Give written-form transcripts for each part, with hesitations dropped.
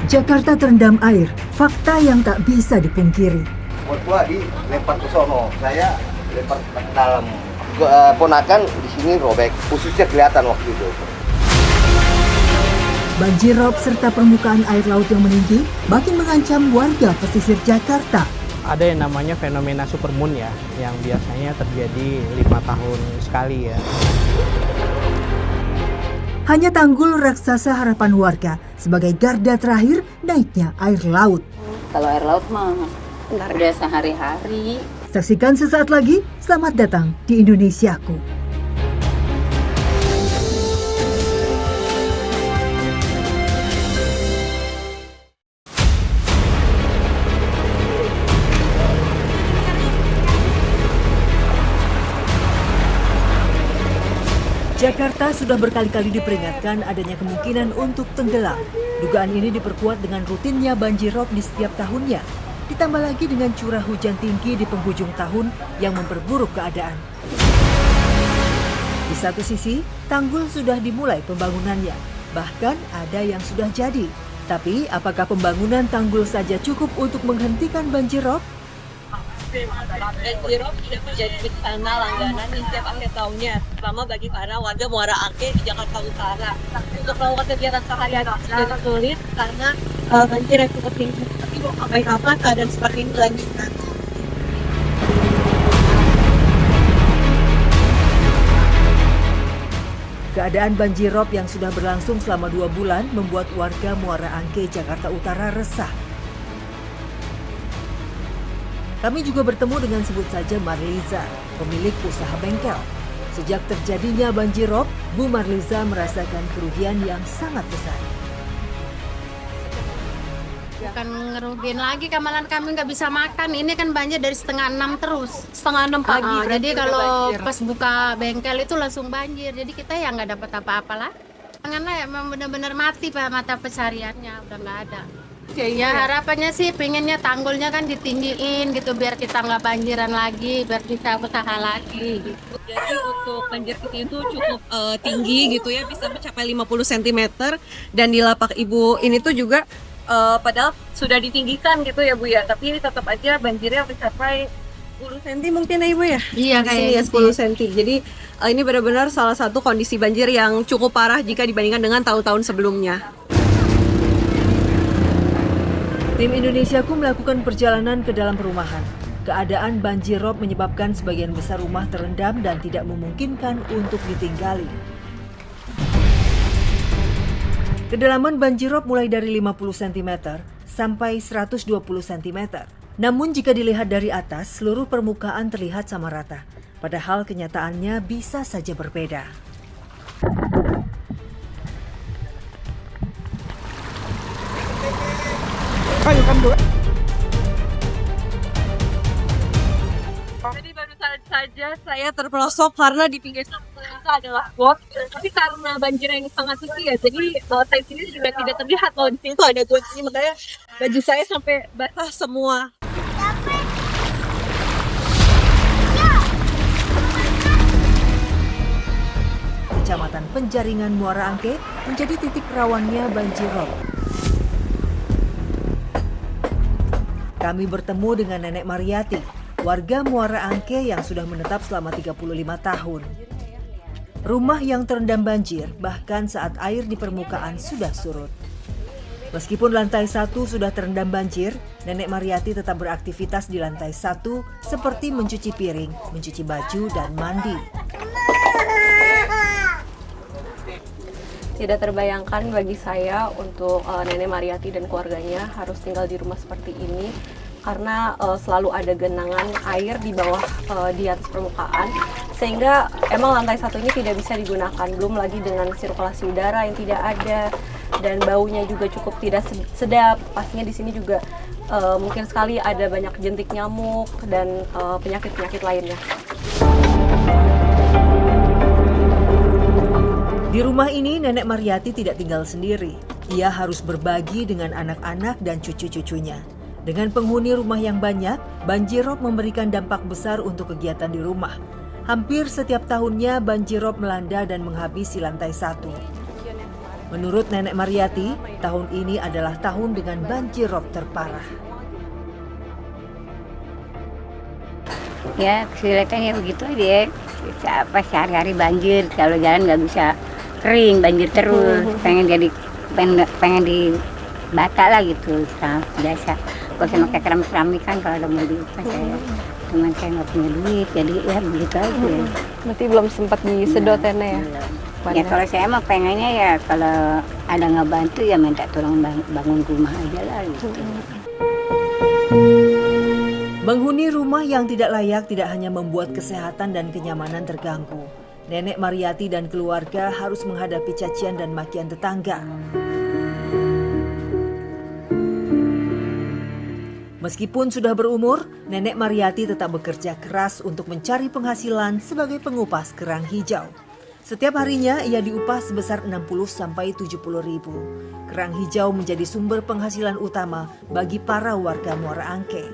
Jakarta terendam air, fakta yang tak bisa dipungkiri. Buat gua dilempar ke sono, saya lempar ke dalam. Ponakan di sini robek, khususnya kelihatan waktu itu. Banjir rob serta permukaan air laut yang meninggi makin mengancam warga pesisir Jakarta. Ada yang namanya fenomena supermoon ya, yang biasanya terjadi 5 tahun sekali ya. Hanya tanggul raksasa harapan warga sebagai garda terakhir naiknya air laut. Kalau air laut mah udah sehari-hari. Saksikan sesaat lagi, selamat datang di Indonesiaku. Jakarta sudah berkali-kali diperingatkan adanya kemungkinan untuk tenggelam. Dugaan ini diperkuat dengan rutinnya banjir rob di setiap tahunnya. Ditambah lagi dengan curah hujan tinggi di penghujung tahun yang memperburuk keadaan. Di satu sisi, tanggul sudah dimulai pembangunannya. Bahkan ada yang sudah jadi. Tapi apakah pembangunan tanggul saja cukup untuk menghentikan banjir rob? Banjir rob sudah menjadi bencana langganan di setiap akhir tahunnya, terutama bagi para warga Muara Angke di Jakarta Utara. Untuk melakukan kegiatan sehari-hari jadi sulit karena banjir yang cukup tinggi. Tapi mau sampai kapan keadaan seperti ini lanjutkan? Keadaan banjir rob yang sudah berlangsung selama 2 bulan membuat warga Muara Angke, Jakarta Utara resah. Kami juga bertemu dengan sebut saja Marliza, pemilik usaha bengkel. Sejak terjadinya banjir rob, Bu Marliza merasakan kerugian yang sangat besar. Bukan ngerugiin lagi, kamalan kami nggak bisa makan. Ini kan banjir dari 5:30 terus. 5:30 pagi. Jadi kalau pas buka bengkel itu langsung banjir. Jadi kita ya nggak dapat apa-apa lah. Karena emang benar-benar mati Pak, mata pencariannya udah nggak ada. Ya harapannya sih pengennya tanggulnya kan ditinggiin gitu biar kita nggak banjiran lagi, biar bisa usaha lagi gitu. Jadi untuk banjir itu cukup tinggi gitu ya, bisa mencapai 50 cm. Dan di lapak ibu ini tuh juga padahal sudah ditinggikan gitu ya Bu ya, tapi ini tetap aja banjirnya mencapai 10 cm mungkin ya Ibu ya? Iya Kayaknya 10 cm. Jadi ini benar-benar salah satu kondisi banjir yang cukup parah jika dibandingkan dengan tahun-tahun sebelumnya. Tim Indonesiaku melakukan perjalanan ke dalam perumahan. Keadaan banjir rob menyebabkan sebagian besar rumah terendam dan tidak memungkinkan untuk ditinggali. Kedalaman banjir rob mulai dari 50 cm sampai 120 cm. Namun jika dilihat dari atas, seluruh permukaan terlihat sama rata. Padahal kenyataannya bisa saja berbeda. Jadi baru saja saya terperosok karena di pinggir sana ternyata adalah got. Tapi karena banjirnya ini sangat tinggi ya, jadi saya sini juga tidak terlihat kalau di sini tuh ada got ini, makanya baju saya sampai basah semua. Kecamatan Penjaringan Muara Angke menjadi titik rawannya banjir rob. Kami bertemu dengan Nenek Mariati, warga Muara Angke yang sudah menetap selama 35 tahun. Rumah yang terendam banjir bahkan saat air di permukaan sudah surut. Meskipun lantai 1 sudah terendam banjir, Nenek Mariati tetap beraktivitas di lantai 1 seperti mencuci piring, mencuci baju, dan mandi. Tidak terbayangkan bagi saya untuk Nenek Mariati dan keluarganya harus tinggal di rumah seperti ini karena selalu ada genangan air di bawah di atas permukaan, sehingga emang lantai 1 ini tidak bisa digunakan, belum lagi dengan sirkulasi udara yang tidak ada dan baunya juga cukup tidak sedap. Pastinya di sini juga mungkin sekali ada banyak jentik nyamuk dan penyakit-penyakit lainnya. Di rumah ini, Nenek Mariati tidak tinggal sendiri. Ia harus berbagi dengan anak-anak dan cucu-cucunya. Dengan penghuni rumah yang banyak, banjir rob memberikan dampak besar untuk kegiatan di rumah. Hampir setiap tahunnya banjir rob melanda dan menghabisi lantai 1. Menurut Nenek Mariati, tahun ini adalah tahun dengan banjir rob terparah. Ya kesulitannya begitu aja. Sehari-hari banjir, kalau jalan nggak bisa, kering, banjir terus. Pengen dibata lah gitu, biasa. Gak usah pakai keramik kan kalau ada mau diupas saya. Cuman saya nggak punya duit, jadi ya begitu aja. Berarti belum sempat disedot ya, Nek, ya? Ya kalau saya mah pengennya ya kalau ada nggak bantu ya minta tolong bangun rumah aja lah gitu. Menghuni rumah yang tidak layak tidak hanya membuat kesehatan dan kenyamanan terganggu. Nenek Mariati dan keluarga harus menghadapi cacian dan makian tetangga. Meskipun sudah berumur, Nenek Mariati tetap bekerja keras untuk mencari penghasilan sebagai pengupas kerang hijau. Setiap harinya ia diupah sebesar 60-70 ribu. Kerang hijau menjadi sumber penghasilan utama bagi para warga Muara Angke.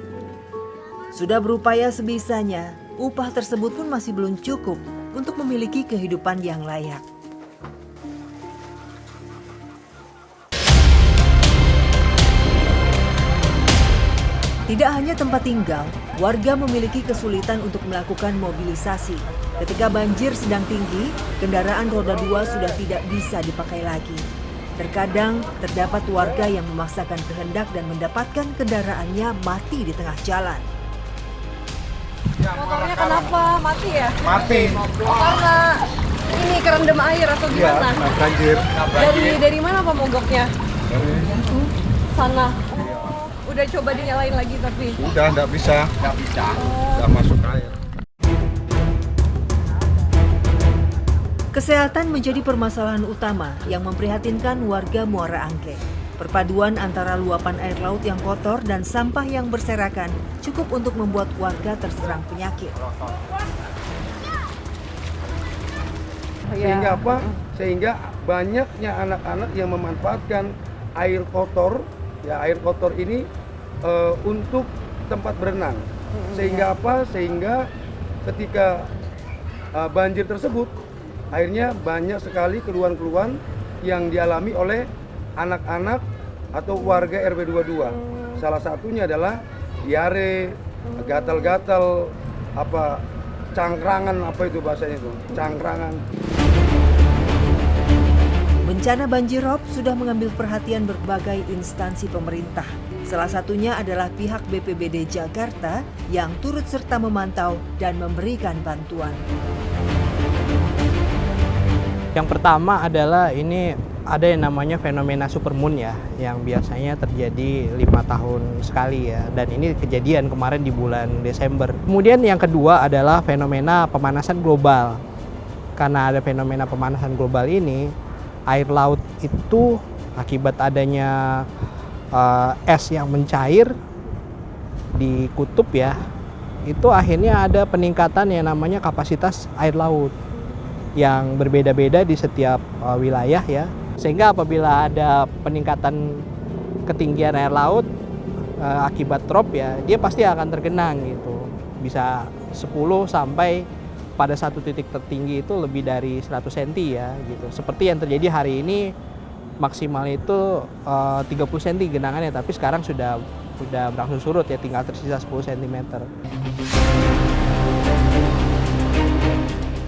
Sudah berupaya sebisanya, upah tersebut pun masih belum cukup untuk memiliki kehidupan yang layak. Tidak hanya tempat tinggal, warga memiliki kesulitan untuk melakukan mobilisasi. Ketika banjir sedang tinggi, kendaraan roda 2 sudah tidak bisa dipakai lagi. Terkadang terdapat warga yang memaksakan kehendak dan mendapatkan kendaraannya mati di tengah jalan. Motornya kenapa mati ya? Mati. Karena ini kerendam air atau gimana? Iya, banjir. Dari mana Pak mogoknya? Sana. Udah coba dinyalain lagi tapi Udah nggak bisa. Nggak masuk air. Kesehatan menjadi permasalahan utama yang memprihatinkan warga Muara Angke. Perpaduan antara luapan air laut yang kotor dan sampah yang berserakan cukup untuk membuat warga terserang penyakit. Sehingga apa? Sehingga banyaknya anak-anak yang memanfaatkan air kotor, ya air kotor ini untuk tempat berenang. Sehingga apa? Sehingga ketika banjir tersebut, akhirnya banyak sekali keluhan-keluhan yang dialami oleh anak-anak atau warga RW 22. Salah satunya adalah diare, gatal-gatal, cangkrangan, apa itu bahasanya itu? Cangkrangan. Bencana banjir rob sudah mengambil perhatian berbagai instansi pemerintah. Salah satunya adalah pihak BPBD Jakarta yang turut serta memantau dan memberikan bantuan. Yang pertama adalah ini ada yang namanya fenomena supermoon ya, yang biasanya terjadi 5 tahun sekali ya, dan ini kejadian kemarin di bulan Desember. Kemudian yang kedua adalah fenomena pemanasan global. Karena ada fenomena pemanasan global ini, air laut itu akibat adanya es yang mencair di kutub ya, itu akhirnya ada peningkatan yang namanya kapasitas air laut yang berbeda-beda di setiap wilayah ya. Sehingga apabila ada peningkatan ketinggian air laut akibat drop ya, dia pasti akan tergenang gitu. Bisa 10 sampai pada satu titik tertinggi itu lebih dari 100 cm ya gitu. Seperti yang terjadi hari ini, maksimal itu 30 cm genangannya, tapi sekarang sudah berangsur surut ya, tinggal tersisa 10 cm.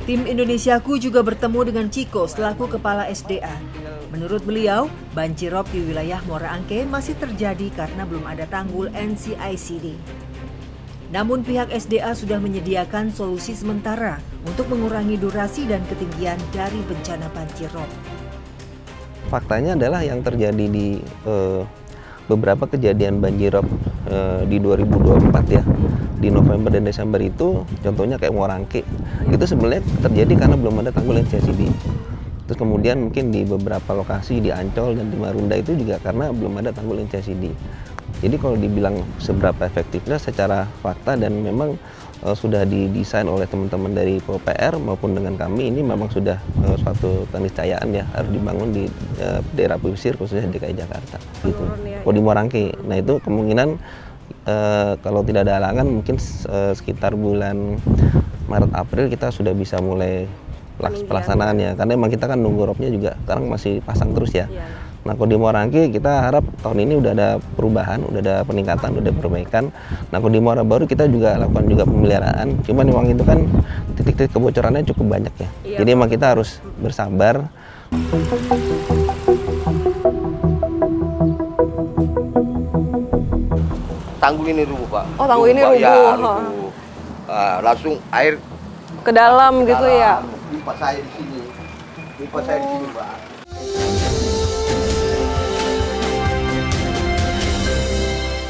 Tim Indonesiaku juga bertemu dengan Ciko selaku Kepala SDA. Menurut beliau, banjir rob di wilayah Muara Angke masih terjadi karena belum ada tanggul NCICD. Namun pihak SDA sudah menyediakan solusi sementara untuk mengurangi durasi dan ketinggian dari bencana banjir rob. Faktanya adalah yang terjadi di beberapa kejadian banjirop di 2024 ya, di November dan Desember itu, contohnya kayak Muara Angke, itu sebenarnya terjadi karena belum ada tanggul NCICD. Terus kemudian mungkin di beberapa lokasi di Ancol dan di Marunda itu juga karena belum ada tanggul NCICD. Jadi kalau dibilang seberapa efektifnya secara fakta dan memang sudah didesain oleh teman-teman dari PUPR maupun dengan kami, ini memang sudah suatu keniscayaan ya, harus dibangun di daerah pesisir khususnya DKI Jakarta gitu. Kalau di Muara Angke, nah itu kemungkinan kalau tidak ada halangan mungkin sekitar bulan Maret April kita sudah bisa mulai pelaksanaannya, karena emang kita kan nunggu roobnya juga sekarang masih pasang terus ya. Iya. Nah, kalau di Muara Angke kita harap tahun ini udah ada perubahan, udah ada peningkatan, udah ada perbaikan. Nah, kalau di Muara Baru kita juga lakukan juga pemeliharaan. Cuman memang itu kan titik-titik kebocorannya cukup banyak ya. Iya, Jadi emang kita harus bersabar. Tanggul ini rubuh, Pak. Oh, tanggul ini Pak. rubuh. Ya, Ha. rubuh. Langsung air Ke dalam gitu ya. Limpa saya di sini, Pak.